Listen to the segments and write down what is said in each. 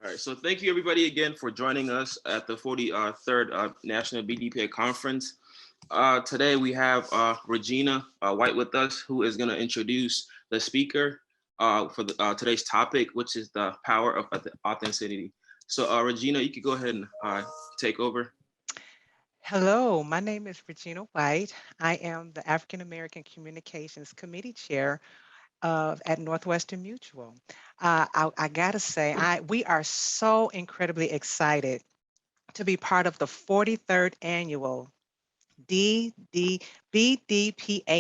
All right, so thank you everybody again for joining us at the 43rd National BDPA Conference. Today we have Regina White with us, who is going to introduce the speaker for today's topic, which is the power of authenticity. So Regina, you could go ahead and take over. Hello, my name is Regina White. I am the African American Communications Committee Chair at Northwestern Mutual. I gotta say, we are so incredibly excited to be part of the 43rd annual BDPA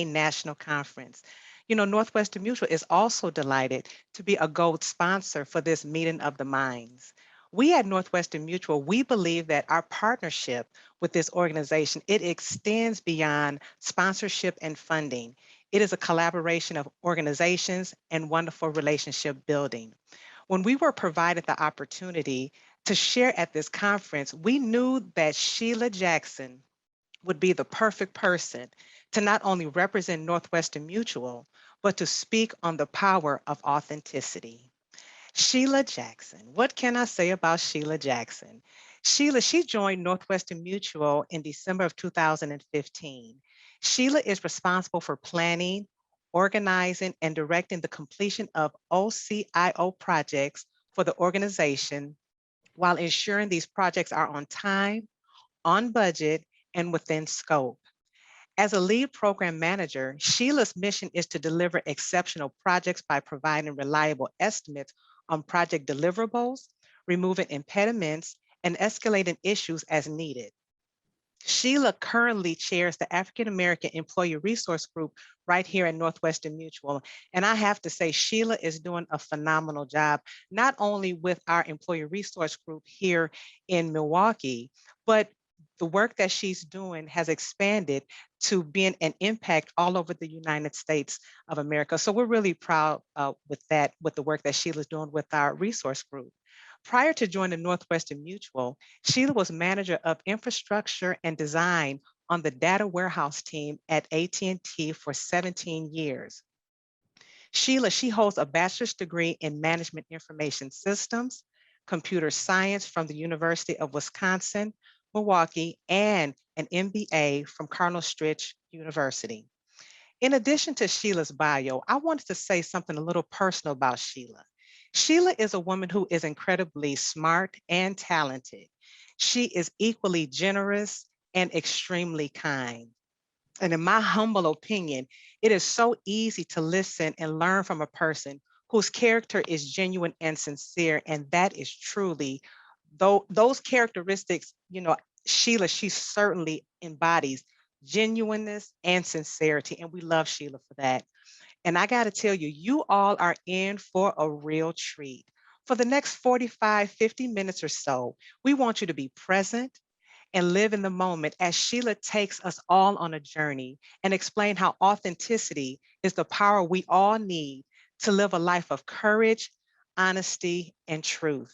National Conference. You know, Northwestern Mutual is also delighted to be a gold sponsor for this meeting of the minds. We at Northwestern Mutual, we believe that our partnership with this organization, it extends beyond sponsorship and funding. It is a collaboration of organizations and wonderful relationship building. When we were provided the opportunity to share at this conference, we knew that Sheila Jackson would be the perfect person to not only represent Northwestern Mutual, but to speak on the power of authenticity. Sheila Jackson. What can I say about Sheila Jackson? She joined Northwestern Mutual in December of 2015. Sheila is responsible for planning, organizing, and directing the completion of OCIO projects for the organization while ensuring these projects are on time, on budget, and within scope. As a lead program manager, Sheila's mission is to deliver exceptional projects by providing reliable estimates on project deliverables, removing impediments, and escalating issues as needed. Sheila currently chairs the African American Employee Resource Group right here at Northwestern Mutual. And I have to say, Sheila is doing a phenomenal job, not only with our Employee Resource Group here in Milwaukee, but the work that she's doing has expanded to being an impact all over the United States of America. So we're really proud with that, with the work that Sheila's doing with our resource group. Prior to joining Northwestern Mutual, Sheila was manager of infrastructure and design on the data warehouse team at AT&T for 17 years. Sheila, she holds a bachelor's degree in management information systems, computer science from the University of Wisconsin, Milwaukee, and an MBA from Cardinal Stritch University. In addition to Sheila's bio, I wanted to say something a little personal about Sheila. Sheila is a woman who is incredibly smart and talented. She is equally generous and extremely kind. And in my humble opinion, it is so easy to listen and learn from a person whose character is genuine and sincere. And that is truly, though those characteristics, Sheila, she certainly embodies genuineness and sincerity. And we love Sheila for that. And I got to tell you, you all are in for a real treat. For the next 45, 50 minutes or so, we want you to be present and live in the moment as Sheila takes us all on a journey and explain how authenticity is the power we all need to live a life of courage, honesty, and truth.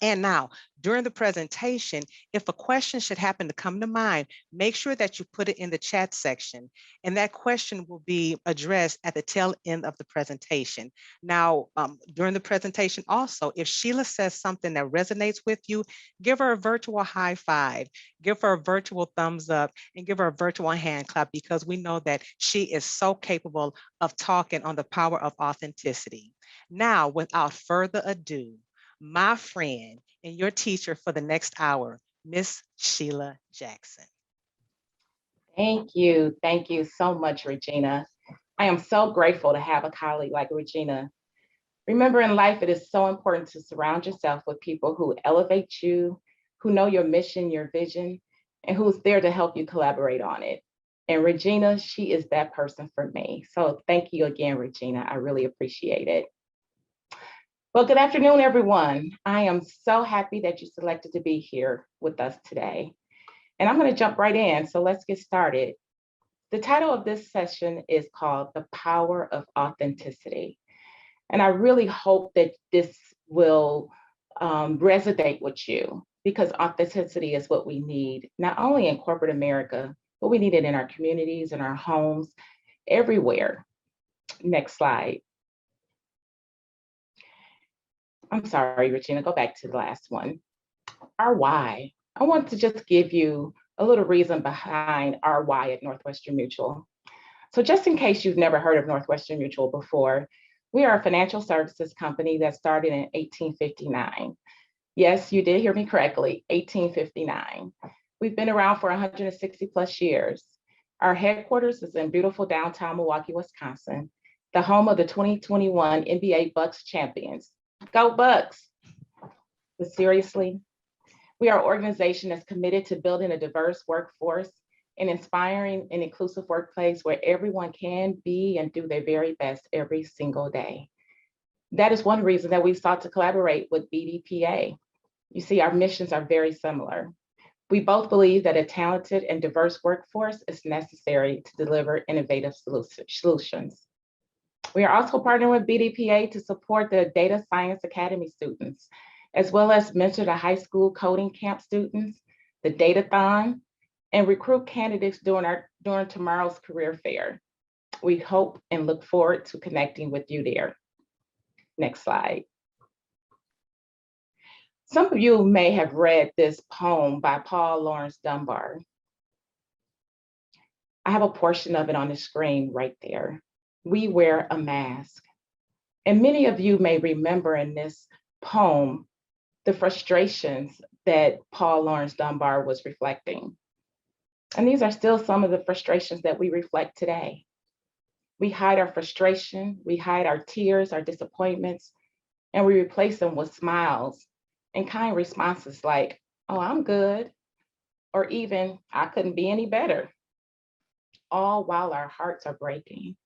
And now, during the presentation, if a question should happen to come to mind, make sure that you put it in the chat section, and that question will be addressed at the tail end of the presentation. Now, during the presentation also, if Sheila says something that resonates with you, give her a virtual high five, give her a virtual thumbs up, and give her a virtual hand clap, because we know that she is so capable of talking on the power of authenticity. Now, without further ado, my friend and your teacher for the next hour, Miss Sheila Jackson. Thank you. Thank you so much, Regina. I am so grateful to have a colleague like Regina. Remember, in life, it is so important to surround yourself with people who elevate you, who know your mission, your vision, and who's there to help you collaborate on it. And Regina, she is that person for me. So thank you again, Regina. I really appreciate it. Well, good afternoon, everyone. I am so happy that you selected to be here with us today. And I'm going to jump right in. So let's get started. The title of this session is called The Power of Authenticity. And I really hope that this will resonate with you, because authenticity is what we need, not only in corporate America, but we need it in our communities, in our homes, everywhere. Next slide. I'm sorry, Regina, go back to the last one. Our why. I want to just give you a little reason behind our why at Northwestern Mutual. So just in case you've never heard of Northwestern Mutual before, we are a financial services company that started in 1859. Yes, you did hear me correctly, 1859. We've been around for 160 plus years. Our headquarters is in beautiful downtown Milwaukee, Wisconsin, the home of the 2021 NBA Bucks champions. Go Bucks! But seriously, we are an organization that's committed to building a diverse workforce and inspiring an inclusive workplace where everyone can be and do their very best every single day. That is one reason that we sought to collaborate with BDPA. You see, our missions are very similar. We both believe that a talented and diverse workforce is necessary to deliver innovative solutions. We are also partnering with BDPA to support the Data Science Academy students, as well as mentor the high school coding camp students, the Datathon, and recruit candidates during tomorrow's career fair. We hope and look forward to connecting with you there. Next slide. Some of you may have read this poem by Paul Laurence Dunbar. I have a portion of it on the screen right there. We wear a mask. And many of you may remember in this poem the frustrations that Paul Laurence Dunbar was reflecting. And these are still some of the frustrations that we reflect today. We hide our frustration, we hide our tears, our disappointments, and we replace them with smiles and kind responses like, oh, I'm good, or even, I couldn't be any better, all while our hearts are breaking.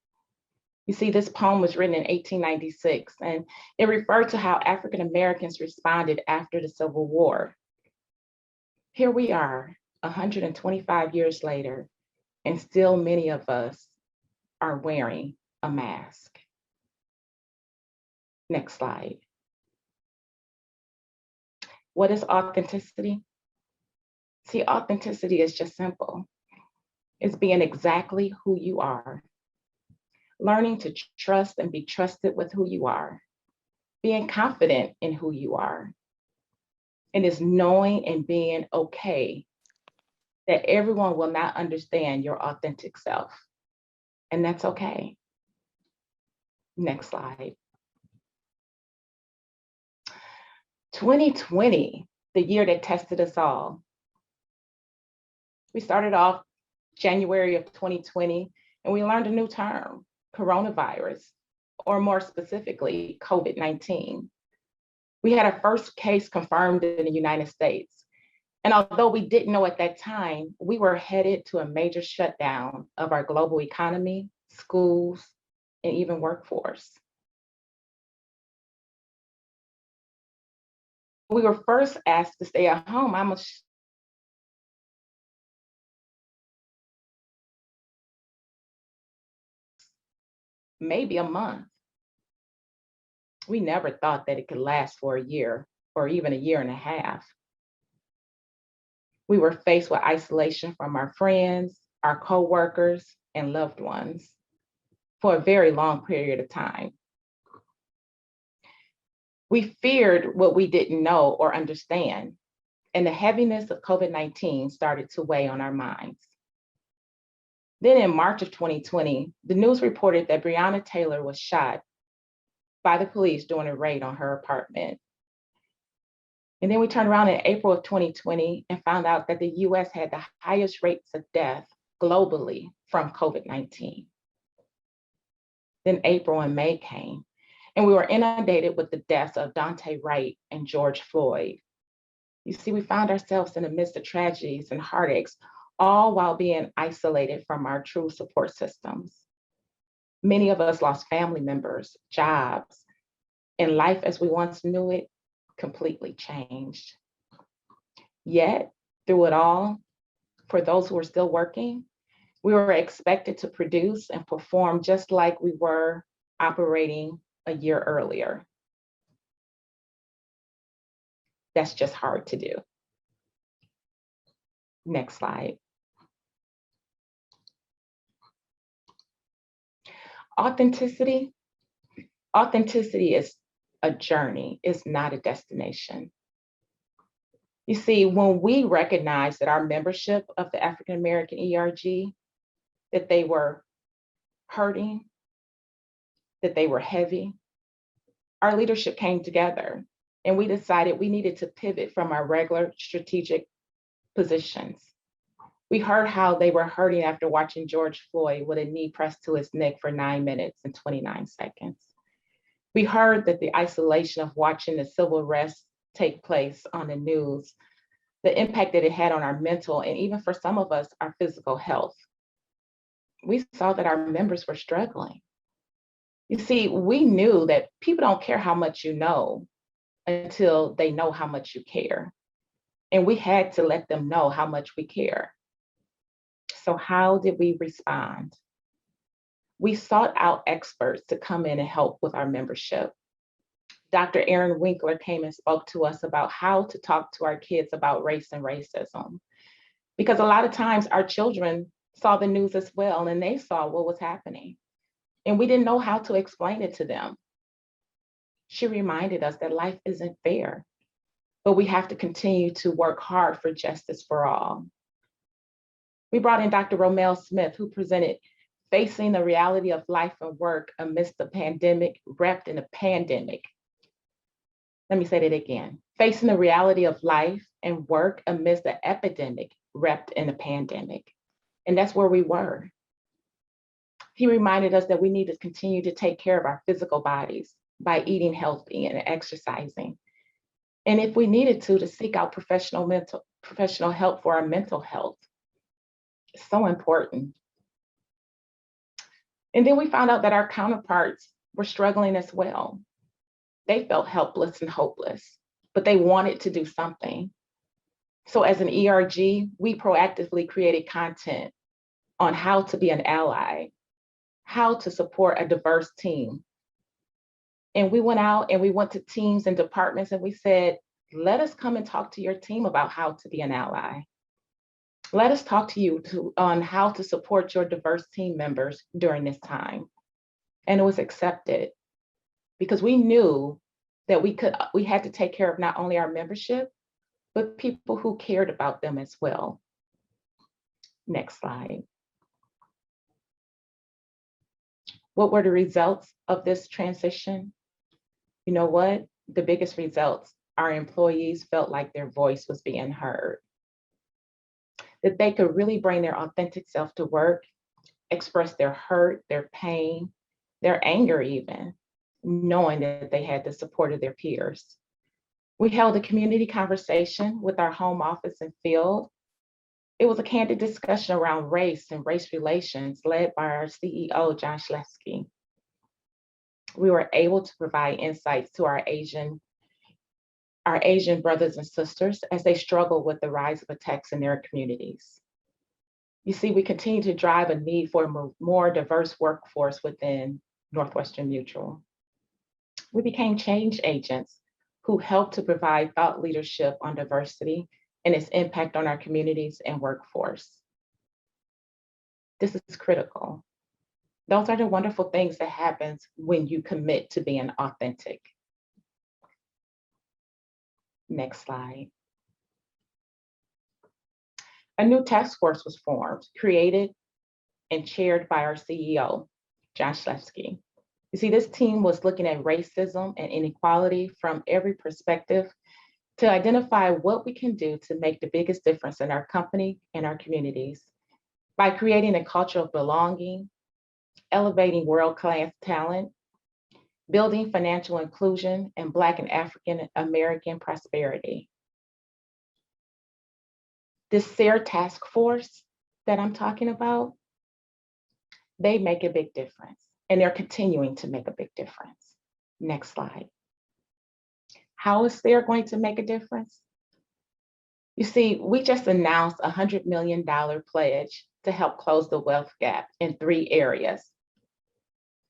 You see, this poem was written in 1896, and it referred to how African Americans responded after the Civil War. Here we are, 125 years later, and still many of us are wearing a mask. Next slide. What is authenticity? See, authenticity is just simple. It's being exactly who you are. Learning to trust and be trusted with who you are. Being confident in who you are. And it's knowing and being okay that everyone will not understand your authentic self. And that's okay. Next slide. 2020, the year that tested us all. We started off January of 2020, and we learned a new term, coronavirus, or more specifically, COVID-19. We had our first case confirmed in the United States. And although we didn't know at that time, we were headed to a major shutdown of our global economy, schools, and even workforce. We were first asked to stay at home. Maybe a month. We never thought that it could last for a year or even a year and a half. We were faced with isolation from our friends, our coworkers, and loved ones for a very long period of time. We feared what we didn't know or understand, and the heaviness of COVID-19 started to weigh on our minds. Then in March of 2020, the news reported that Breonna Taylor was shot by the police during a raid on her apartment. And then we turned around in April of 2020 and found out that the US had the highest rates of death globally from COVID-19. Then April and May came, and we were inundated with the deaths of Daunte Wright and George Floyd. You see, we found ourselves in the midst of tragedies and heartaches, all while being isolated from our true support systems. Many of us lost family members, jobs, and life as we once knew it completely changed. Yet, through it all, for those who are still working, we were expected to produce and perform just like we were operating a year earlier. That's just hard to do. Next slide. Authenticity. Authenticity is a journey, it's not a destination. You see, when we recognize that our membership of the African American ERG, that they were hurting, that they were heavy, our leadership came together and we decided we needed to pivot from our regular strategic positions. We heard how they were hurting after watching George Floyd with a knee pressed to his neck for 9 minutes and 29 seconds. We heard that the isolation of watching the civil unrest take place on the news, the impact that it had on our mental and even for some of us, our physical health. We saw that our members were struggling. You see, we knew that people don't care how much you know until they know how much you care. And we had to let them know how much we care. So how did we respond? We sought out experts to come in and help with our membership. Dr. Aaron Winkler came and spoke to us about how to talk to our kids about race and racism. Because a lot of times our children saw the news as well and they saw what was happening. And we didn't know how to explain it to them. She reminded us that life isn't fair, but we have to continue to work hard for justice for all. We brought in Dr. Romel Smith, who presented Facing the Reality of Life and Work Amidst the Pandemic, Wrapped in a Pandemic. Let me say that again. Facing the reality of life and work amidst the epidemic, wrapped in a pandemic. And that's where we were. He reminded us that we need to continue to take care of our physical bodies by eating healthy and exercising. And if we needed to seek out professional help for our mental health. It's so important. And then we found out that our counterparts were struggling as well. They felt helpless and hopeless, but they wanted to do something. So as an ERG, we proactively created content on how to be an ally, how to support a diverse team. And we went out and we went to teams and departments and we said, let us come and talk to your team about how to be an ally. Let us talk to you on how to support your diverse team members during this time. And it was accepted because we knew that we had to take care of not only our membership, but people who cared about them as well. Next slide. What were the results of this transition? You know what? The biggest results, our employees felt like their voice was being heard, that they could really bring their authentic self to work, express their hurt, their pain, their anger even, knowing that they had the support of their peers. We held a community conversation with our home office and field. It was a candid discussion around race and race relations led by our CEO, John Schlesky. We were able to provide insights to our Asian brothers and sisters as they struggle with the rise of attacks in their communities. You see, we continue to drive a need for a more diverse workforce within Northwestern Mutual. We became change agents who helped to provide thought leadership on diversity and its impact on our communities and workforce. This is critical. Those are the wonderful things that happens when you commit to being authentic. Next slide. A new task force was formed, created and chaired by our CEO, John Schlesky. You see, this team was looking at racism and inequality from every perspective to identify what we can do to make the biggest difference in our company and our communities by creating a culture of belonging, elevating world-class talent, building financial inclusion, and Black and African American prosperity. This SARE task force that I'm talking about, they make a big difference, and they're continuing to make a big difference. Next slide. How is SARE going to make a difference? You see, we just announced a $100 million pledge to help close the wealth gap in 3 areas.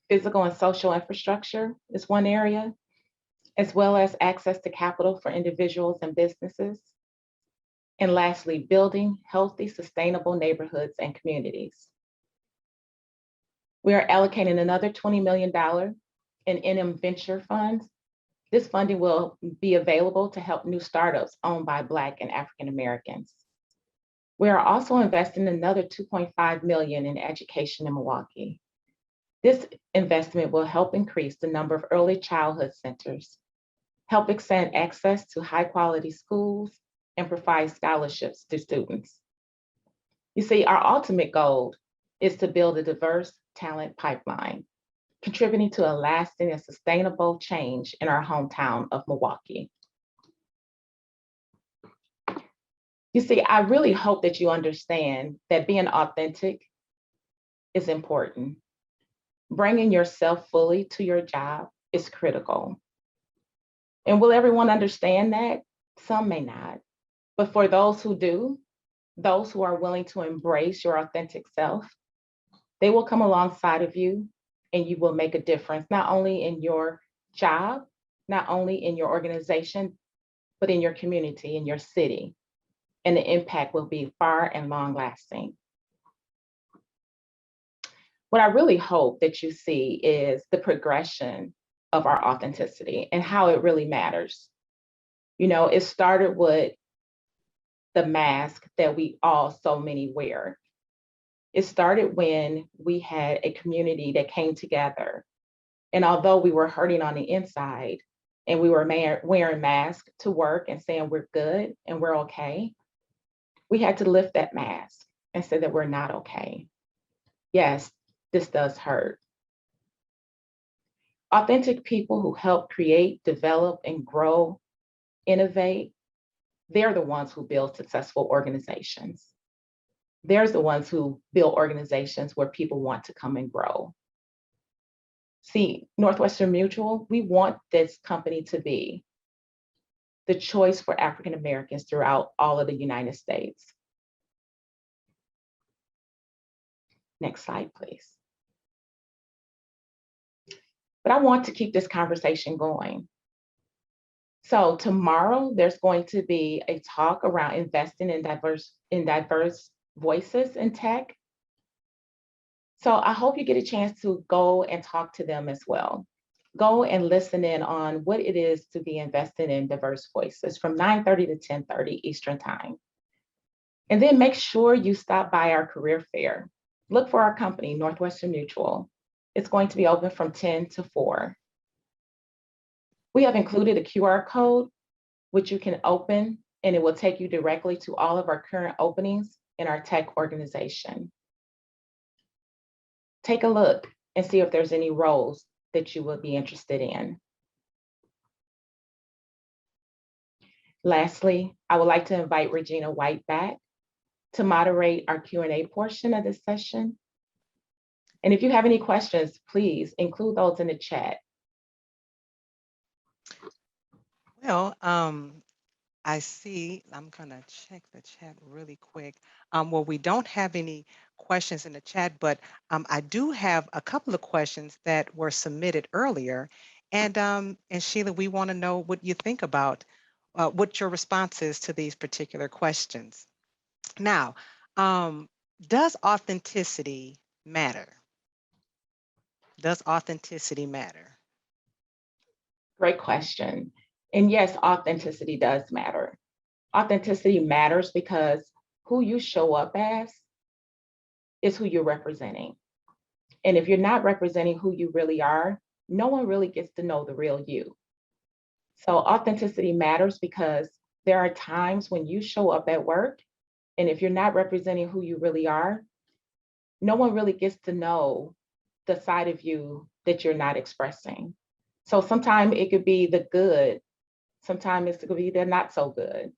Physical and social infrastructure is one area, as well as access to capital for individuals and businesses. And lastly, building healthy, sustainable neighborhoods and communities. We are allocating another $20 million in NM Venture funds. This funding will be available to help new startups owned by Black and African Americans. We are also investing another $2.5 million in education in Milwaukee. This investment will help increase the number of early childhood centers, help extend access to high quality schools, and provide scholarships to students. You see, our ultimate goal is to build a diverse talent pipeline, contributing to a lasting and sustainable change in our hometown of Milwaukee. You see, I really hope that you understand that being authentic is important. Bringing yourself fully to your job is critical. And will everyone understand that? Some may not. But for those who do, those who are willing to embrace your authentic self, they will come alongside of you and you will make a difference, not only in your job, not only in your organization, but in your community, in your city. And the impact will be far and long lasting. What I really hope that you see is the progression of our authenticity and how it really matters. You know, it started with the mask that we all, so many wear. It started when we had a community that came together. And although we were hurting on the inside and we were wearing masks to work and saying we're good and we're okay, we had to lift that mask and say that we're not okay. Yes, this does hurt. Authentic people who help create, develop, and grow, innovate, they're the ones who build successful organizations. They're the ones who build organizations where people want to come and grow. See, Northwestern Mutual, we want this company to be the choice for African Americans throughout all of the United States. Next slide, please. But I want to keep this conversation going. So tomorrow, there's going to be a talk around investing in diverse voices in tech. So I hope you get a chance to go and talk to them as well. Go and listen in on what it is to be invested in diverse voices from 9:30 to 10:30 Eastern Time. And then make sure you stop by our career fair. Look for our company, Northwestern Mutual. It's going to be open from 10 to 4. We have included a QR code, which you can open, and it will take you directly to all of our current openings in our tech organization. Take a look and see if there's any roles that you would be interested in. Lastly, I would like to invite Regina White back to moderate our Q&A portion of this session. And if you have any questions, please include those in the chat. Well, I see, I'm gonna check the chat really quick. Well, we don't have any questions in the chat, but I do have a couple of questions that were submitted earlier. And Sheila, we wanna know what you think about what your response is to these particular questions. Now, does authenticity matter? Does authenticity matter? Great question. And yes, authenticity does matter. Authenticity matters because who you show up as is who you're representing. And if you're not representing who you really are, no one really gets to know the real you. So authenticity matters because there are times when you show up at work, and if you're not representing who you really are, no one really gets to know the side of you that you're not expressing. So sometimes it could be the good, sometimes it could be the not so good.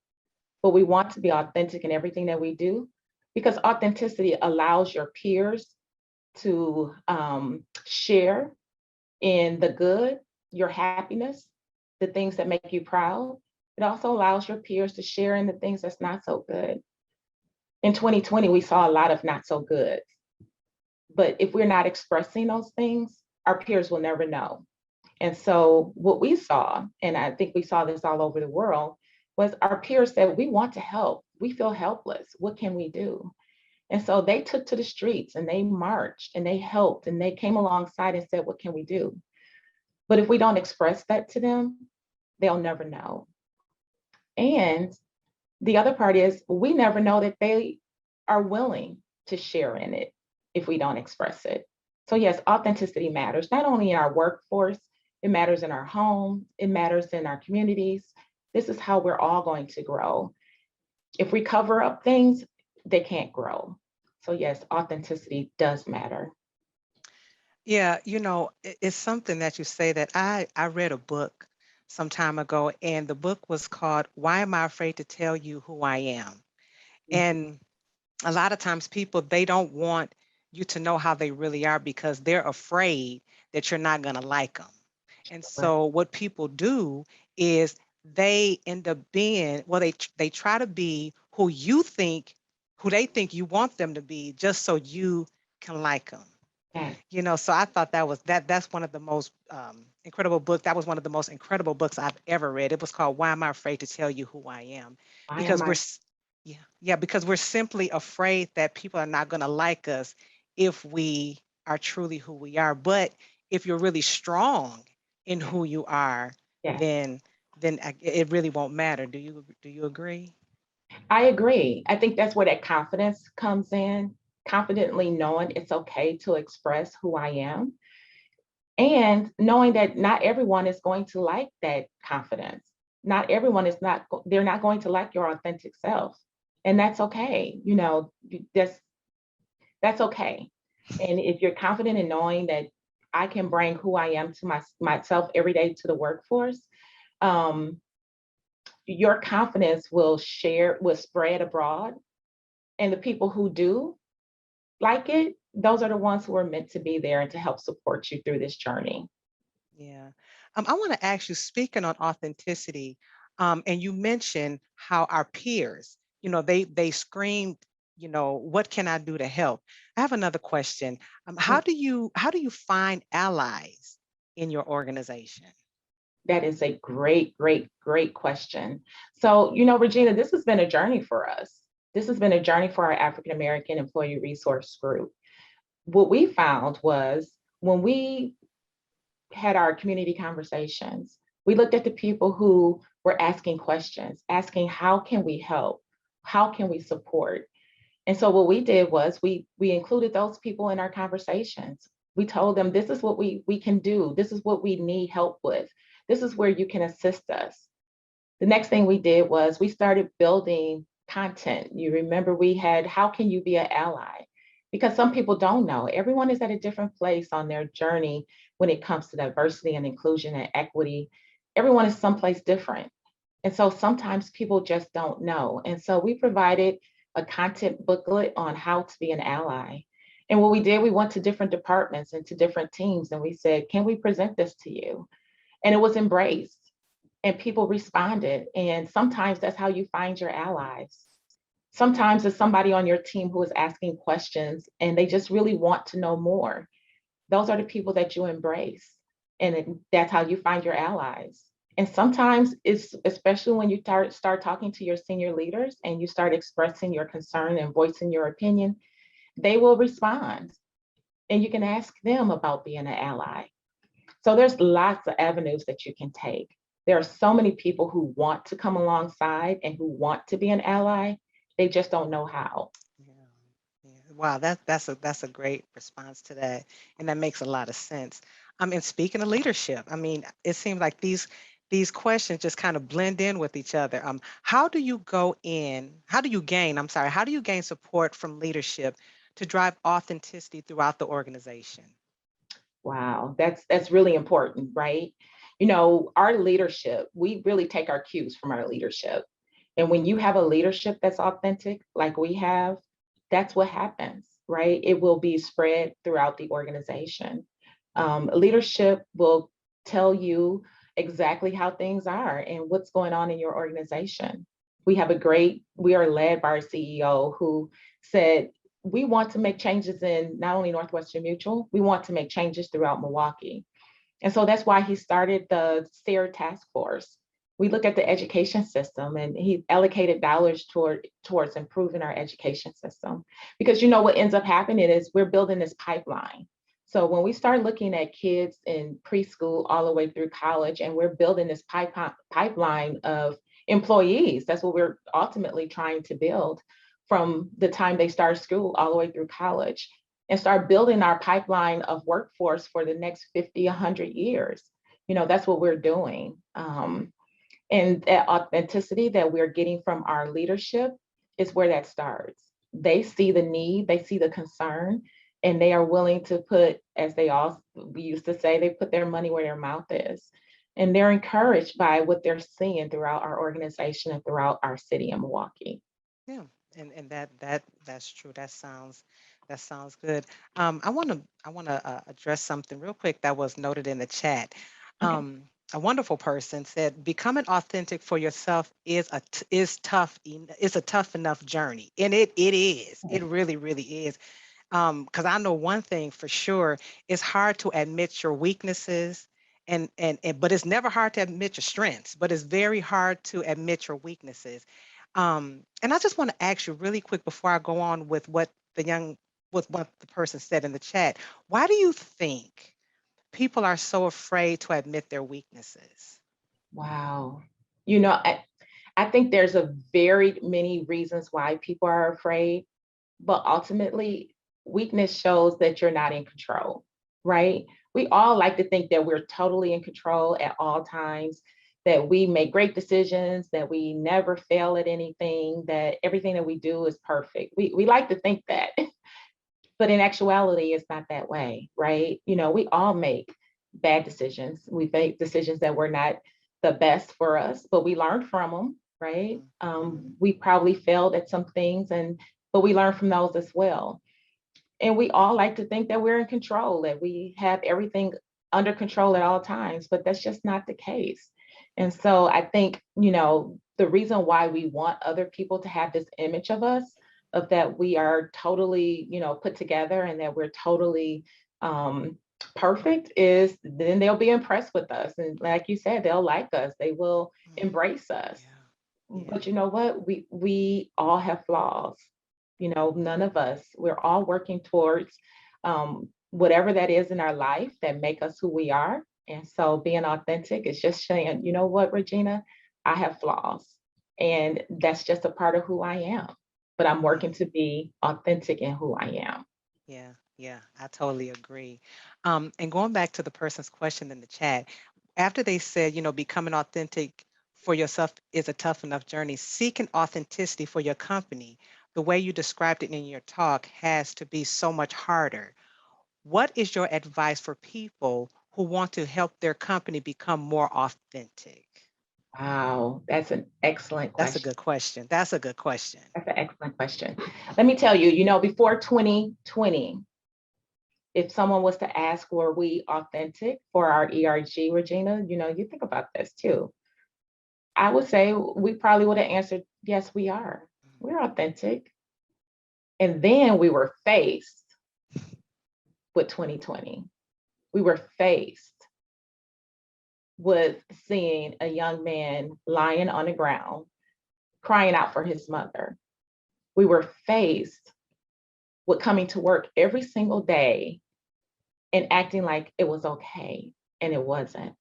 But we want to be authentic in everything that we do because authenticity allows your peers to share in the good, your happiness, the things that make you proud. It also allows your peers to share in the things that's not so good. In 2020, we saw a lot of not so good. But if we're not expressing those things, our peers will never know. And so what we saw, and I think we saw this all over the world, was our peers said, we want to help. We feel helpless. What can we do? And so they took to the streets and they marched and they helped and they came alongside and said, what can we do? But if we don't express that to them, they'll never know. And the other part is we never know that they are willing to share in it if we don't express it. So yes, authenticity matters, not only in our workforce, it matters in our home, it matters in our communities. This is how we're all going to grow. If we cover up things, they can't grow. So yes, authenticity does matter. Yeah, it's something that you say that I read a book some time ago, and the book was called Why Am I Afraid to Tell You Who I Am? And a lot of times people, they don't want you to know how they really are because they're afraid that you're not going to like them. And Right. so what people do is they end up being, well, they try to be who they think you want them to be just so you can like them. Yeah. So I thought that's one of the most incredible books. That was one of the most incredible books I've ever read. It was called Why Am I Afraid to Tell You Who I Am? Why Because am I? because we're simply afraid that people are not going to like us if we are truly who we are. But if you're really strong in who you are, Yeah, then it really won't matter. Do you agree? I agree. I think that's where that confidence comes in, confidently knowing it's okay to express who I am and knowing that not everyone is going to like that confidence. Not everyone is not, they're not going to like your authentic self. And that's okay. That's okay. And if you're confident in knowing that I can bring who I am to myself every day to the workforce, um, your confidence will spread abroad. And the people who do like it, those are the ones who are meant to be there and to help support you through this journey. Yeah. I want to ask you, speaking on authenticity, and you mentioned how our peers, they screamed, what can I do to help? I have another question. How do you find allies in your organization? That is a great, great, great question. So, Regina, this has been a journey for us. This has been a journey for our African American Employee Resource Group. What we found was when we had our community conversations, we looked at the people who were asking questions, asking, how can we help? How can we support? And so what we did was we included those people in our conversations. We told them, this is what we can do. This is what we need help with. This is where you can assist us. The next thing we did was we started building content. You remember we had, how can you be an ally? Because some people don't know. Everyone is at a different place on their journey when it comes to diversity and inclusion and equity. Everyone is someplace different. And so sometimes people just don't know. And so we provided a content booklet on how to be an ally. And what we did, we went to different departments and to different teams and we said, can we present this to you? And it was embraced and people responded. And sometimes that's how you find your allies. Sometimes it's somebody on your team who is asking questions and they just really want to know more. Those are the people that you embrace. And that's how you find your allies. And sometimes it's especially when you start talking to your senior leaders and you start expressing your concern and voicing your opinion, they will respond. And you can ask them about being an ally. So there's lots of avenues that you can take. There are so many people who want to come alongside and who want to be an ally. They just don't know how. Yeah. Yeah. Wow, that's a great response to that, and that makes a lot of sense. And speaking of leadership, I mean, it seems like these questions just kind of blend in with each other. How do you gain support from leadership to drive authenticity throughout the organization? Wow, that's really important, right? Our leadership, we really take our cues from our leadership. And when you have a leadership that's authentic, like we have, that's what happens, right? It will be spread throughout the organization. Leadership will tell you exactly how things are and what's going on in your organization. We are led by our CEO who said, we want to make changes in not only Northwestern Mutual, we want to make changes throughout Milwaukee. And so that's why he started the SARE task force. We look at the education system and he allocated dollars towards improving our education system. Because what ends up happening is we're building this pipeline. So when we start looking at kids in preschool all the way through college, and we're building this pipeline of employees, that's what we're ultimately trying to build from the time they start school all the way through college, and start building our pipeline of workforce for the next 50, 100 years. That's what we're doing. And that authenticity that we're getting from our leadership is where that starts. They see the need, they see the concern, and they are willing to put, as we used to say, they put their money where their mouth is. And they're encouraged by what they're seeing throughout our organization and throughout our city in Milwaukee. Yeah, and that's true. That sounds good. I want to address something real quick that was noted in the chat. Okay. A wonderful person said, "Becoming authentic for yourself is tough. It's a tough enough journey, and it is. It really is. Because I know one thing for sure: it's hard to admit your weaknesses, and but it's never hard to admit your strengths. But it's very hard to admit your weaknesses." And I just want to ask you really quick before I go on with what the person said in the chat. Why do you think people are so afraid to admit their weaknesses? Wow. I think there's a very many reasons why people are afraid, but ultimately, weakness shows that you're not in control, right? We all like to think that we're totally in control at all times, that we make great decisions, that we never fail at anything, that everything that we do is perfect. We like to think that, but in actuality, it's not that way, right? We all make bad decisions. We make decisions that were not the best for us, but we learned from them, right? We probably failed at some things, but we learn from those as well. And we all like to think that we're in control, that we have everything under control at all times, but that's just not the case. And so I think, the reason why we want other people to have this image of us, of that we are totally, put together and that we're totally perfect, is then they'll be impressed with us. And like you said, they'll like us, they will embrace us. Yeah. But you know what? We all have flaws. None of us. We're all working towards whatever that is in our life that make us who we are. And so being authentic is just saying, you know what, Regina, I have flaws. And that's just a part of who I am. But I'm working to be authentic in who I am. Yeah, I totally agree. And going back to the person's question in the chat, after they said, becoming authentic for yourself is a tough enough journey, seeking authenticity for your company, the way you described it in your talk, has to be so much harder. What is your advice for people who want to help their company become more authentic? Wow, that's an excellent That's a question. good question. That's a good question. That's an excellent question. Let me tell you, before 2020, if someone was to ask, were we authentic for our ERG, Regina, you think about this too. I would say we probably would have answered, yes, we are. We're authentic. And then we were faced with 2020. We were faced with seeing a young man lying on the ground, crying out for his mother. We were faced with coming to work every single day and acting like it was okay, and it wasn't.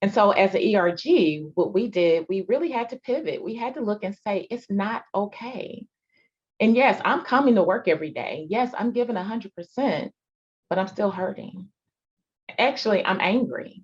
And so as an ERG, what we did, we really had to pivot. We had to look and say, it's not okay. And yes, I'm coming to work every day. Yes, I'm giving 100%, but I'm still hurting. Actually, I'm angry.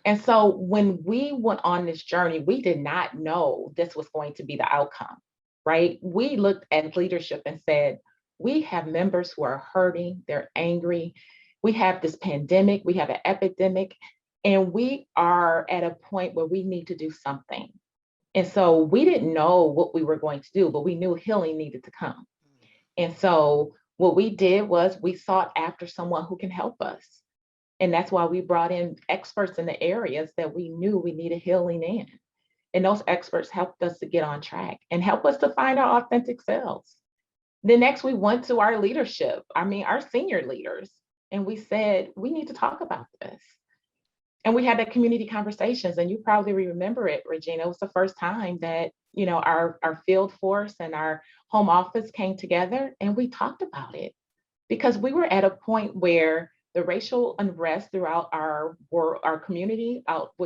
And so when we went on this journey, we did not know this was going to be the outcome, right? We looked at leadership and said, we have members who are hurting, they're angry. We have this pandemic, we have an epidemic, and we are at a point where we need to do something. And so we didn't know what we were going to do, but we knew healing needed to come. And so what we did was we sought after someone who can help us. And that's why we brought in experts in the areas that we knew we needed healing in. And those experts helped us to get on track and help us to find our authentic selves. Then next we went to our leadership, our senior leaders, and we said, we need to talk about this. And we had that community conversations, and you probably remember it, Regina. It was the first time that, our field force and our home office came together and we talked about it. because we were at a point where the racial unrest throughout our community,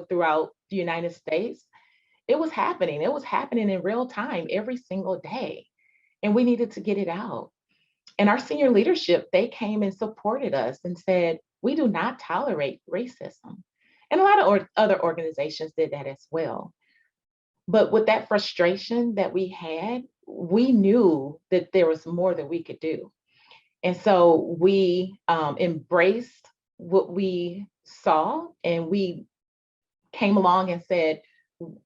throughout the United States, it was happening. It was happening in real time every single day. And we needed to get it out. And our senior leadership, they came and supported us and said, we do not tolerate racism. And a lot of other organizations did that as well. But with that frustration that we had, we knew that there was more that we could do. And so we embraced what we saw, and we came along and said,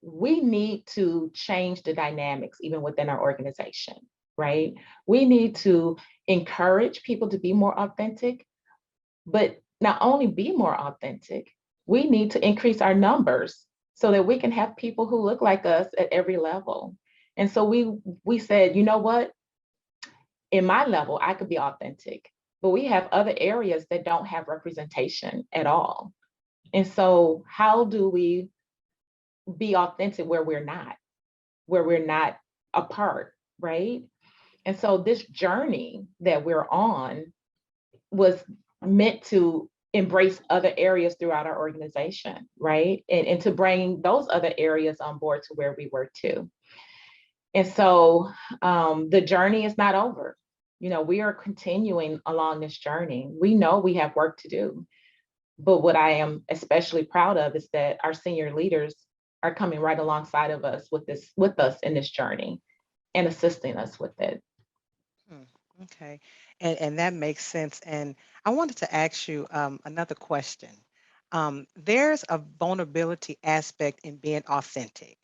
we need to change the dynamics even within our organization, right? We need to encourage people to be more authentic, but not only be more authentic, we need to increase our numbers so that we can have people who look like us at every level. And so we said, you know what? In my level, I could be authentic, but we have other areas that don't have representation at all. And so how do we be authentic where we're not a part, right? And so this journey that we're on was meant to embrace other areas throughout our organization, right? And to bring those other areas on board to where we were too. And so the journey is not over. You know, we are continuing along this journey. We know we have work to do. But what I am especially proud of is that our senior leaders are coming right alongside of us with us in this journey and assisting us with it. Okay, and that makes sense. And I wanted to ask you another question. There's a vulnerability aspect in being authentic.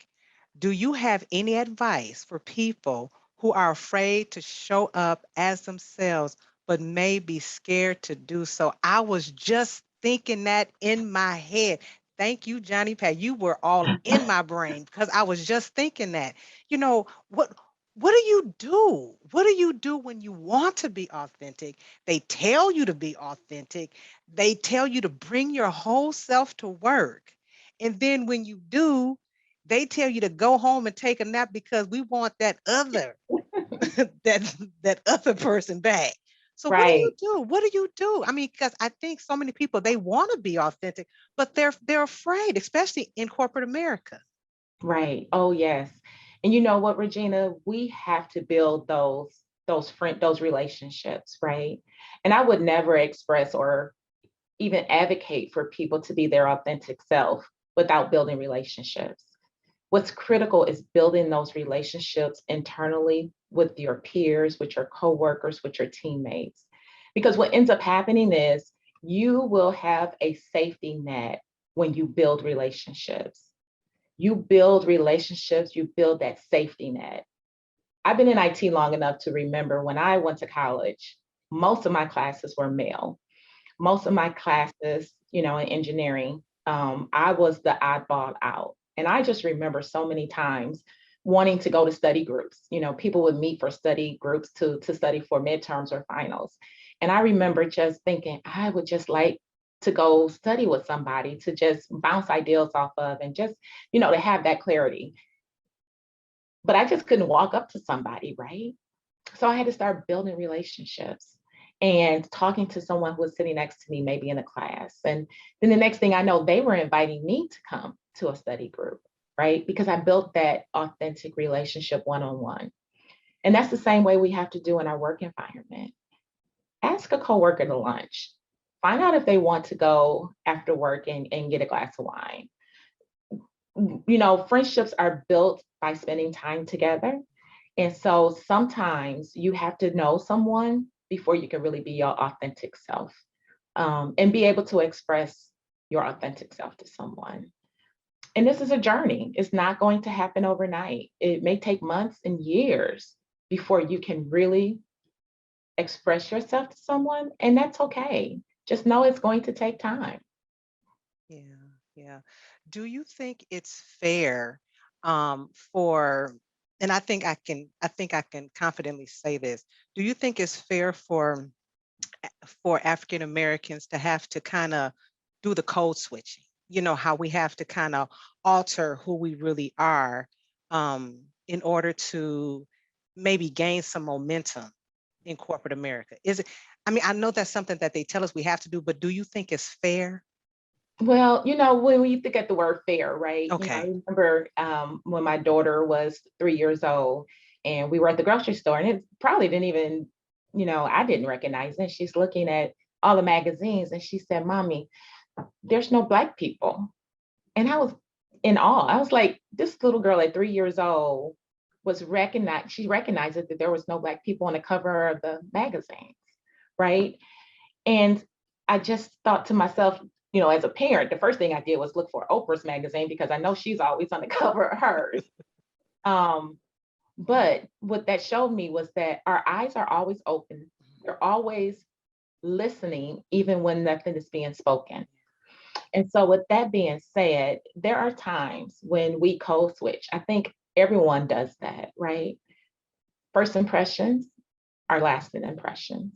Do you have any advice for people who are afraid to show up as themselves, but may be scared to do so? I was just thinking that in my head. Thank you, Johnny Pat. You were all in my brain because I was just thinking that. You know, what do you do? What do you do when you want to be authentic? They tell you to be authentic. They tell you to bring your whole self to work. And then when you do, they tell you to go home and take a nap because we want that other that other person back. So what do you Right, do? What do you do? I mean, because I think so many people they want to be authentic, but they're afraid, especially in corporate America. right. Oh yes. And you know what, Regina, we have to build those relationships, right? And I would never express or even advocate for people to be their authentic self without building relationships. What's critical is building those relationships internally with your peers, with your coworkers, with your teammates. Because what ends up happening is you will have a safety net when you build relationships. You build relationships, you build that safety net. I've been in IT long enough to remember when I went to college, most of my classes were male. Most of my classes, you know, in engineering, I was the oddball out. And I just remember so many times wanting to go to study groups. You know, people would meet for study groups to study for midterms or finals. And I remember just thinking, I would just like to go study with somebody to just bounce ideas off of and just, you know, to have that clarity. But I just couldn't walk up to somebody, right? So I had to start building relationships and talking to someone who was sitting next to me, maybe in a class. And then the next thing I know, they were inviting me to come to a study group, right? Because I built that authentic relationship one-on-one. And that's the same way we have to do in our work environment. Ask a coworker to lunch. Find out if they want to go after work and get a glass of wine. You know, friendships are built by spending time together. And so sometimes you have to know someone before you can really be your authentic self, and be able to express your authentic self to someone. And this is a journey. It's not going to happen overnight. It may take months and years before you can really express yourself to someone, and that's okay. Just know it's going to take time. Yeah, yeah. Do you think it's fair for, and I think I can confidently say this. Do you think it's fair for African Americans to have to kind of do the code switching? You know, how we have to kind of alter who we really are in order to maybe gain some momentum in corporate America. Is it? I mean, I know that's something that they tell us we have to do, but do you think it's fair? Well, when you think at the word fair, right? I Okay. remember when my daughter was 3 years old and we were at the grocery store and it probably didn't even, I didn't recognize it. She's looking at all the magazines and she said, Mommy, there's no Black people. And I was in awe. I was like, this little girl at 3 years old she recognized that there was no Black people on the cover of the magazines, right? And I just thought to myself, as a parent, the first thing I did was look for Oprah's magazine because I know she's always on the cover of hers. But what that showed me was that our eyes are always open. They're always listening, even when nothing is being spoken. And so with that being said, there are times when we code switch. I think everyone does that, right? First impressions are lasting impressions.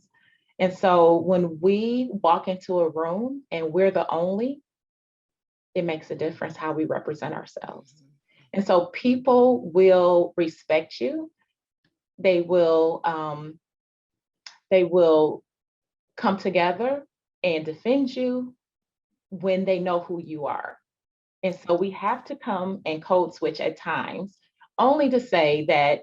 And so when we walk into a room and we're the only, it makes a difference how we represent ourselves. And so people will respect you. They will come together and defend you when they know who you are. And so we have to come and code switch at times, only to say that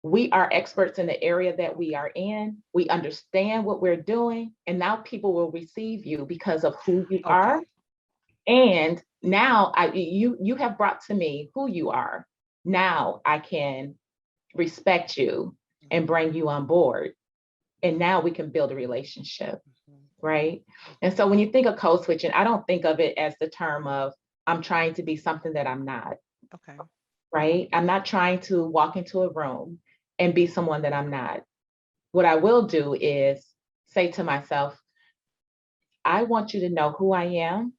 we are experts in the area that we are in. We understand what we're doing, and now people will receive you because of who you are. And now you have brought to me who you are. Now I can respect you and bring you on board. And now we can build a relationship, right? And so when you think of code switching, I don't think of it as the term of I'm trying to be something that I'm not. Okay. Right? I'm not trying to walk into a room and be someone that I'm not. What I will do is say to myself, I want you to know who I am.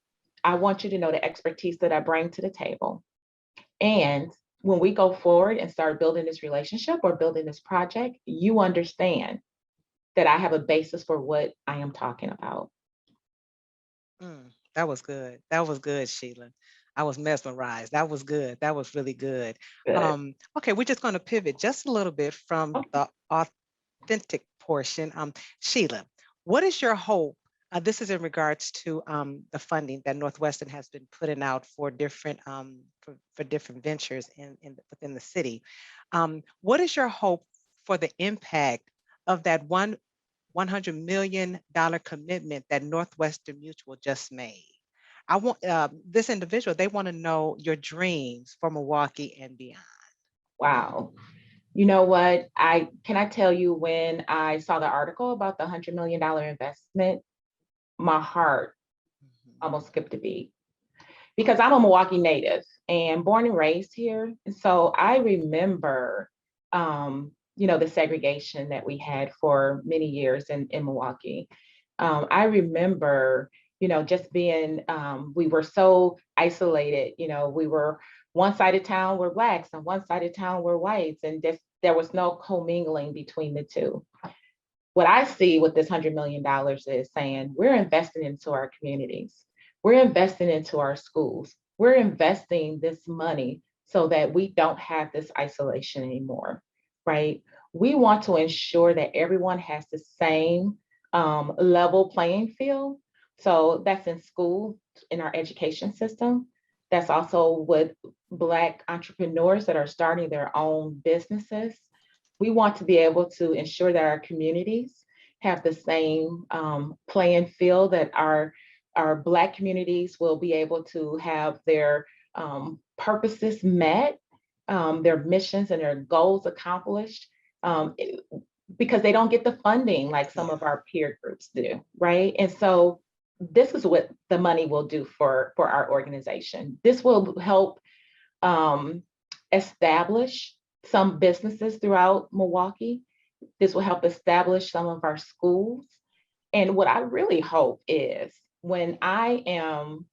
I want you to know the expertise that I bring to the table. And when we go forward and start building this relationship or building this project, you understand that I have a basis for what I am talking about. That was good. That was good, Sheila. I was mesmerized. That was good. That was really good. Good. Okay, we're just going to pivot just a little bit from Okay. the authentic portion. Sheila, what is your hope? This is in regards to the funding that Northwestern has been putting out for different for different ventures within the city. What is your hope for the impact of that $100 million commitment that Northwestern Mutual just made? I want this individual, they want to know your dreams for Milwaukee and beyond. Wow. You know what? Can I tell you, when I saw the article about the $100 million investment, my heart almost skipped a beat because I'm a Milwaukee native and born and raised here. And so I remember, the segregation that we had for many years in Milwaukee. I remember, just being, we were so isolated, we were one side of town were Blacks and one side of town were whites, and there was no commingling between the two. What I see with this $100 million is saying we're investing into our communities. We're investing into our schools. We're investing this money so that we don't have this isolation anymore, right? We want to ensure that everyone has the same level playing field. So that's in school, in our education system. That's also with Black entrepreneurs that are starting their own businesses. We want to be able to ensure that our communities have the same playing field, that our Black communities will be able to have their purposes met, their missions and their goals accomplished, because they don't get the funding like some of our peer groups do, right? And so this is what the money will do for our organization. This will help establish some businesses throughout Milwaukee. This will help establish some of our schools. And what I really hope is when I am,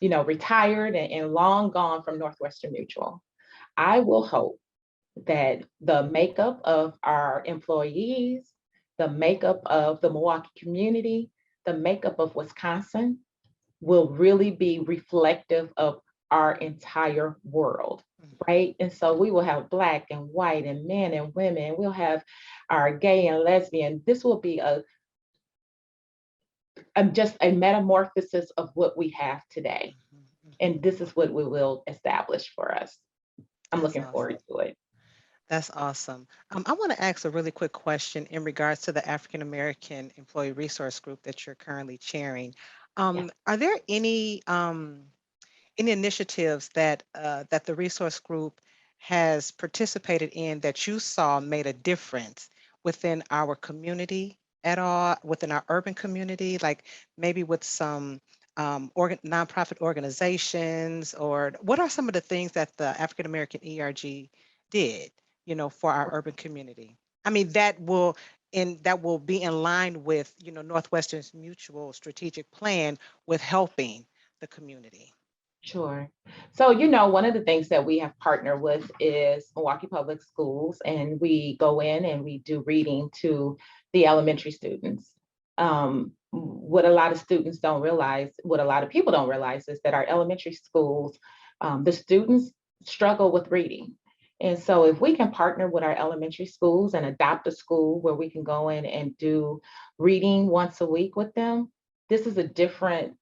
retired and long gone from Northwestern Mutual, I will hope that the makeup of our employees, the makeup of the Milwaukee community, the makeup of Wisconsin will really be reflective of our entire world. right? And so we will have Black and white and men and women. We'll have our gay and lesbian. This will be just a metamorphosis of what we have today. And this is what we will establish for us. I'm That's looking awesome. forward to it. That's awesome. I want to ask a really quick question in regards to the African American Employee Resource Group that you're currently chairing. Yeah, Are there any initiatives that that the resource group has participated in that you saw made a difference within our community at all, within our urban community, like maybe with some nonprofit organizations, or what are some of the things that the African American ERG did, for our urban community? I mean, that will be in line with, Northwestern's mutual strategic plan with helping the community. sure. So, one of the things that we have partnered with is Milwaukee Public Schools, and we go in and we do reading to the elementary students. What a lot of students don't realize, what a lot of people don't realize, is that our elementary schools, the students struggle with reading. And so, if we can partner with our elementary schools and adopt a school where we can go in and do reading once a week with them, this is a different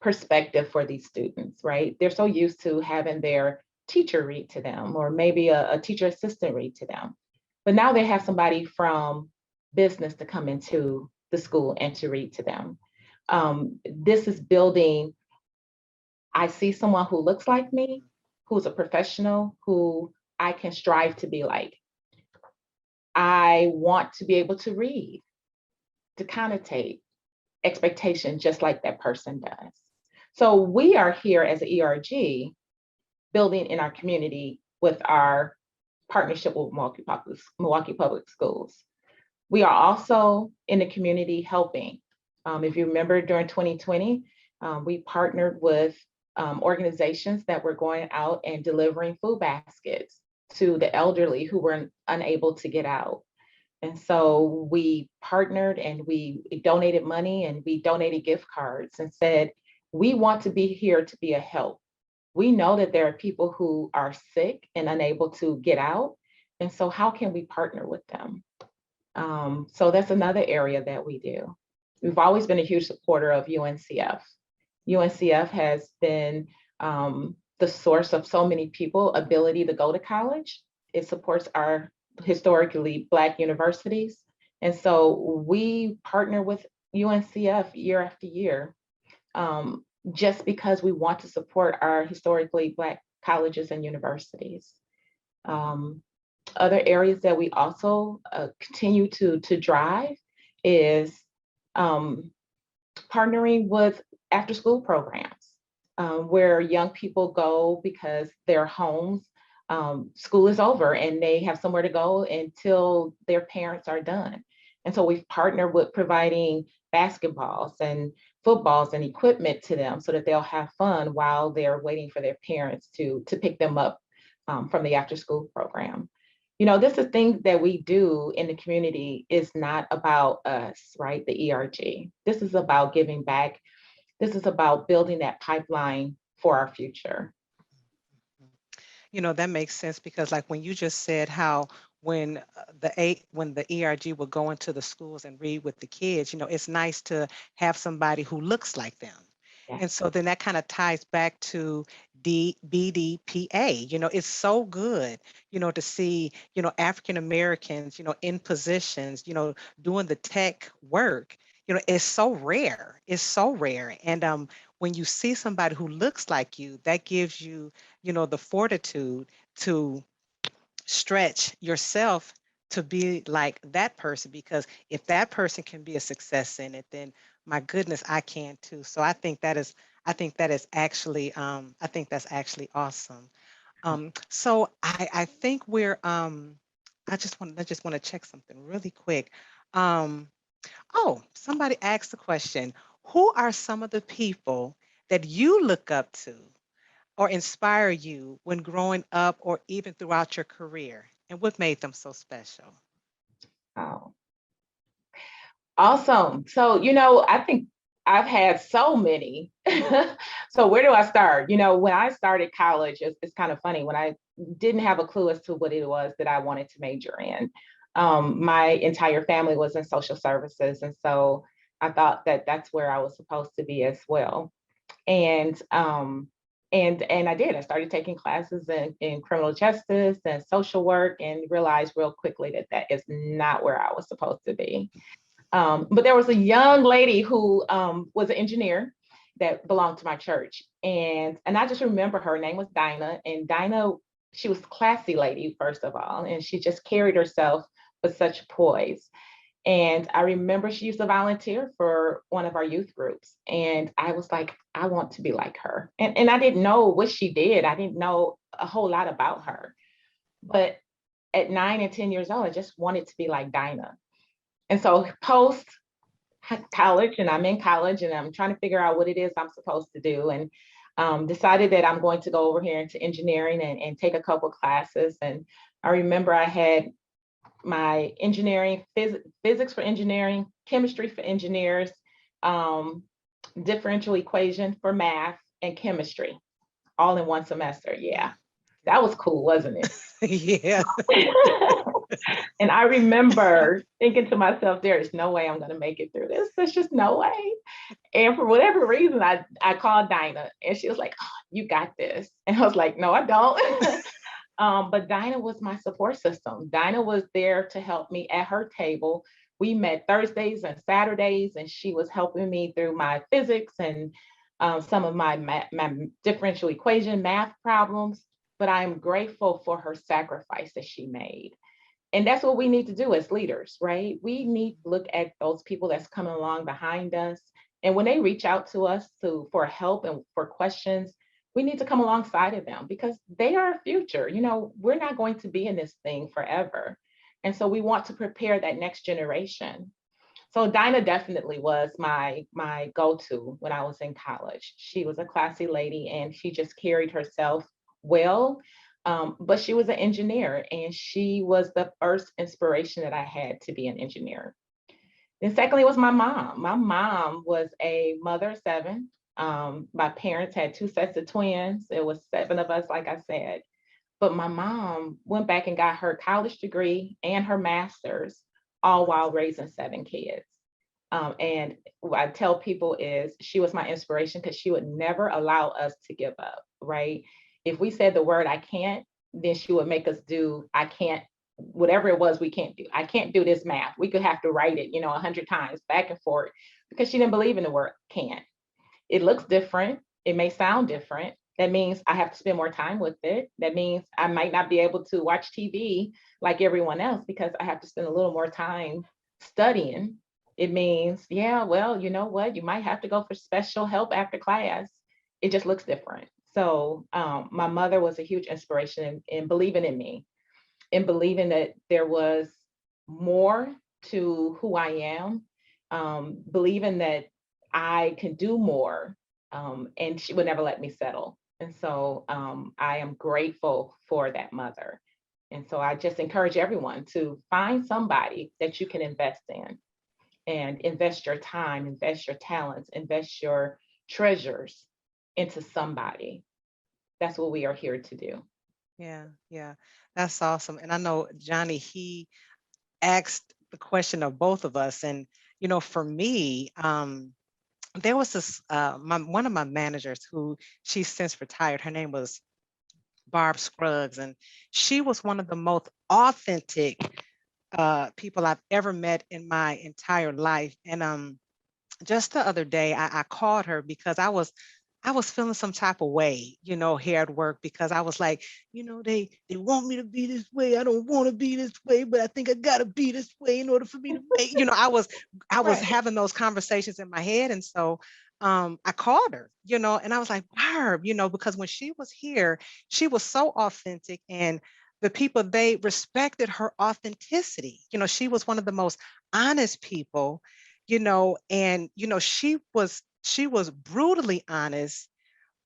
perspective for these students, right? They're so used to having their teacher read to them, or maybe a teacher assistant read to them. But now they have somebody from business to come into the school and to read to them. This is building, I see someone who looks like me, who's a professional, who I can strive to be like. I want to be able to read, to connotate expectation just like that person does. So we are here as an ERG building in our community with our partnership with Milwaukee Public Schools. We are also in the community helping. If you remember during 2020, we partnered with organizations that were going out and delivering food baskets to the elderly who were unable to get out. And so we partnered and we donated money and we donated gift cards and said, we want to be here to be a help. We know that there are people who are sick and unable to get out. And so how can we partner with them? So that's another area that we do. We've always been a huge supporter of UNCF. UNCF has been the source of so many people ability to go to college. It supports our historically Black universities. And so we partner with UNCF year after year, just because we want to support our historically Black colleges and universities. Other areas that we also continue to drive is partnering with after school programs, where young people go because their homes, school is over and they have somewhere to go until their parents are done. And so we've partnered with providing basketballs and footballs and equipment to them so that they'll have fun while they're waiting for their parents to pick them up from the after school program. This is things that we do in the community is not about us, right? The ERG. This is about giving back. This is about building that pipeline for our future. That makes sense because like when you just said how when when the ERG will go into the schools and read with the kids, it's nice to have somebody who looks like them. Yeah. And so then that kind of ties back to the BDPA. It's so good, to see, African Americans, in positions, doing the tech work. It's so rare. It's so rare. And when you see somebody who looks like you, that gives you, the fortitude to stretch yourself to be like that person, because if that person can be a success in it, then my goodness, I can too. So I think that is actually I think that's actually awesome. So I think we're I just want to check something really quick. um oh, somebody asked the question, who are some of the people that you look up to or inspire you when growing up or even throughout your career? And what made them so special? Oh, awesome. So, I think I've had so many. So where do I start? You know, when I started college, it's kind of funny. When I didn't have a clue as to what it was that I wanted to major in, my entire family was in social services. And so I thought that that's where I was supposed to be as well. And and I did. I started taking classes in criminal justice and social work, and realized real quickly that that is not where I was supposed to be. But there was a young lady who was an engineer that belonged to my church, and I just remember her name was Dinah, and Dinah, she was a classy lady first of all, and she just carried herself with such poise. And I remember she used to volunteer for one of our youth groups. And I was like, I want to be like her. And I didn't know what she did. I didn't know a whole lot about her. But at 9 and 10 years old, I just wanted to be like Dinah. And so post college, and I'm in college and I'm trying to figure out what it is I'm supposed to do. And decided that I'm going to go over here into engineering and take a couple classes. And I remember I had my engineering, physics for engineering, chemistry for engineers, um, differential equation for math, and chemistry all in one semester. Yeah, that was cool, wasn't it? Yeah. And I remember thinking to myself, there is no way I'm going to make it through this. There's just no way. And for whatever reason, I called Dinah, and she was like, oh, you got this. And I was like, no, I don't. But Dinah was my support system. Dinah was there to help me at her table. We met Thursdays and Saturdays, and she was helping me through my physics and some of my differential equation math problems. But I'm grateful for her sacrifice that she made. And that's what we need to do as leaders, right? We need to look at those people that's coming along behind us. And when they reach out to us for help and for questions, we need to come alongside of them because they are our future. You know, we're not going to be in this thing forever. And so we want to prepare that next generation. So Dinah definitely was my go-to when I was in college. She was a classy lady and she just carried herself well. But she was an engineer, and she was the first inspiration that I had to be an engineer. Then secondly was my mom. My mom was a mother of seven. My parents had two sets of twins. It was seven of us, like I said. But my mom went back and got her college degree and her master's, all while raising seven kids. And what I tell people is she was my inspiration because she would never allow us to give up, right? If we said the word I can't, then she would make us do I can't, whatever it was we can't do. I can't do this math. We could have to write it, 100 times back and forth because she didn't believe in the word can't. It looks different. It may sound different. That means I have to spend more time with it. That means I might not be able to watch TV like everyone else because I have to spend a little more time studying. It means, yeah, well, you know what? You might have to go for special help after class. It just looks different. So my mother was a huge inspiration in believing in me, in believing that there was more to who I am, believing that I can do more, and she would never let me settle. And so I am grateful for that mother. And so I just encourage everyone to find somebody that you can invest in and invest your time, invest your talents, invest your treasures into somebody. That's what we are here to do. Yeah, yeah, that's awesome. And I know Johnny, he asked the question of both of us. And, for me, there was this, one of my managers who she's since retired. Her name was Barb Scruggs, and she was one of the most authentic people I've ever met in my entire life. And just the other day, I called her because I was feeling some type of way, here at work, because I was like, they want me to be this way. I don't want to be this way, but I think I gotta be this way in order for me to make, I was Right. having those conversations in my head. And so I called her, and I was like, Barb, because when she was here, she was so authentic, and the people, they respected her authenticity. She was one of the most honest people, and she was brutally honest,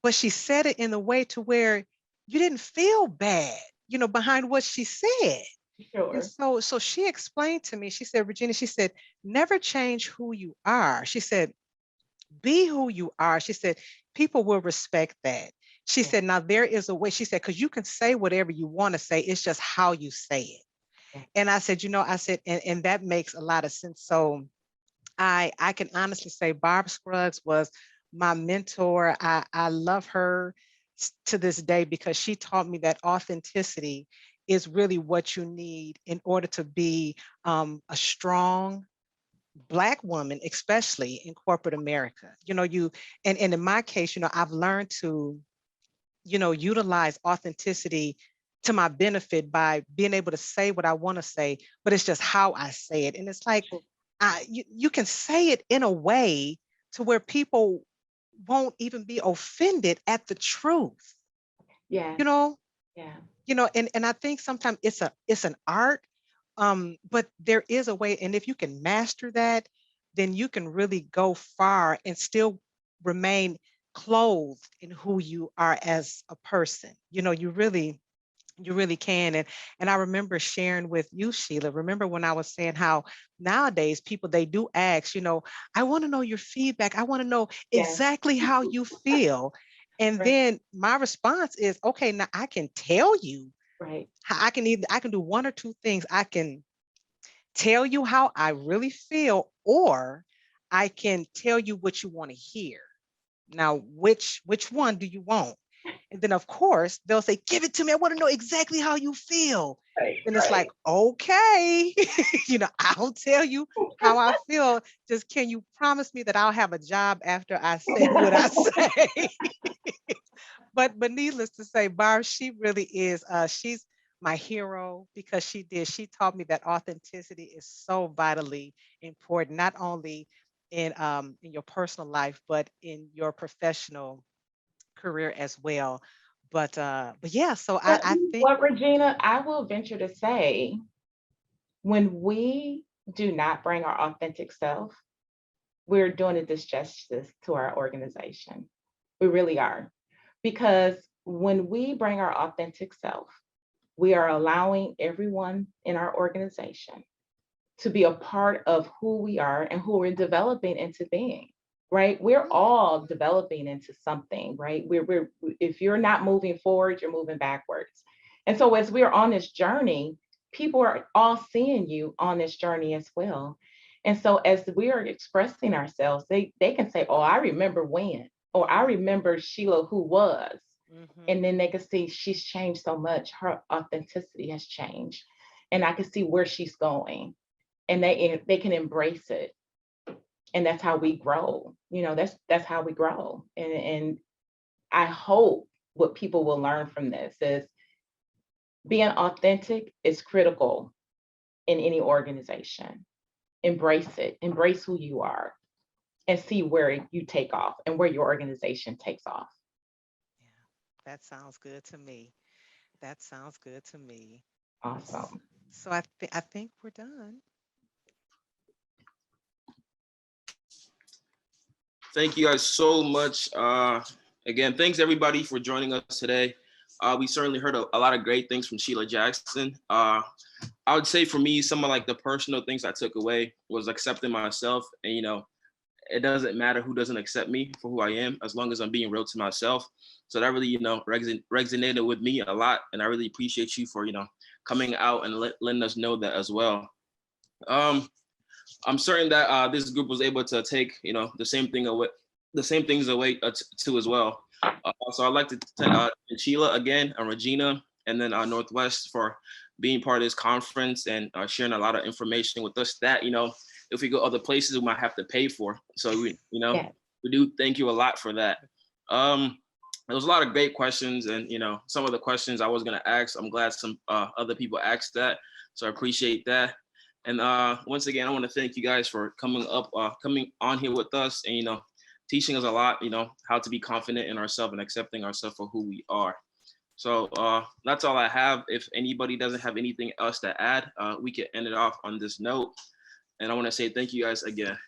but she said it in a way to where you didn't feel bad, behind what she said. And Sure. so she explained to me, she said, Regina, she said, never change who you are. She said, be who you are. She said, people will respect that. She said, now there is a way. She said, because you can say whatever you want to say. It's just how you say it. Yeah. And I said, I said, and that makes a lot of sense. So I can honestly say Barb Scruggs was my mentor. I love her to this day because she taught me that authenticity is really what you need in order to be a strong Black woman, especially in corporate America. And in my case, I've learned to, utilize authenticity to my benefit by being able to say what I want to say, but it's just how I say it. And it's like, you can say it in a way to where people won't even be offended at the truth. Yeah. You know, Yeah. and I think sometimes it's an art, but there is a way, and if you can master that, then you can really go far and still remain clothed in who you are as a person. You really can. And I remember sharing with you, Sheila. Remember when I was saying how nowadays people, they do ask, I want to know your feedback. I want to know Yes. exactly how you feel. And Right. then my response is, okay, now I can tell you Right. how I can do one or two things. I can tell you how I really feel, or I can tell you what you want to hear. Now, which one do you want? And then of course they'll say, give it to me. I want to know exactly how you feel. Right. Then it's like, Right. okay, I'll tell you how I feel. Just can you promise me that I'll have a job after I say what I say? But needless to say, Barb, she really is, she's my hero because she taught me that authenticity is so vitally important, not only in your personal life, but in your professional career as well. But yeah, so But I think. what, Regina, I will venture to say, when we do not bring our authentic self, we're doing a disjustice to our organization. We really are. Because when we bring our authentic self, we are allowing everyone in our organization to be a part of who we are and who we're developing into being, right? We're all developing into something, right? We're if you're not moving forward, you're moving backwards. And so as we're on this journey, people are all seeing you on this journey as well. And so as we are expressing ourselves, they can say, oh, I remember when, or I remember Sheila who was. And then they can see she's changed so much, her authenticity has changed. And I can see where she's going, and they can embrace it, and that's how we grow. That's how we grow. And I hope what people will learn from this is being authentic is critical in any organization. Embrace it, embrace who you are, and see where you take off and where your organization takes off. Yeah, that sounds good to me. That sounds good to me. S- Awesome. So I think we're done. Thank you guys so much. Again, thanks everybody for joining us today. We certainly heard a lot of great things from Sheila Jackson. I would say for me, some of like the personal things I took away was accepting myself. And it doesn't matter who doesn't accept me for who I am, as long as I'm being real to myself. So that really, resonated with me a lot. And I really appreciate you for, coming out and letting us know that as well. Um, I'm certain that this group was able to take, the same thing away, the same things away too as well. So I'd like to thank Sheila again, and Regina, and then Northwest for being part of this conference and sharing a lot of information with us that, if we go other places, we might have to pay for. So Yeah. we do thank you a lot for that. There was a lot of great questions, and some of the questions I was gonna ask, I'm glad some other people asked that. So I appreciate that. And once again, I want to thank you guys for coming on here with us, and teaching us a lot. How to be confident in ourselves and accepting ourselves for who we are. So that's all I have. If anybody doesn't have anything else to add, we can end it off on this note. And I want to say thank you guys again.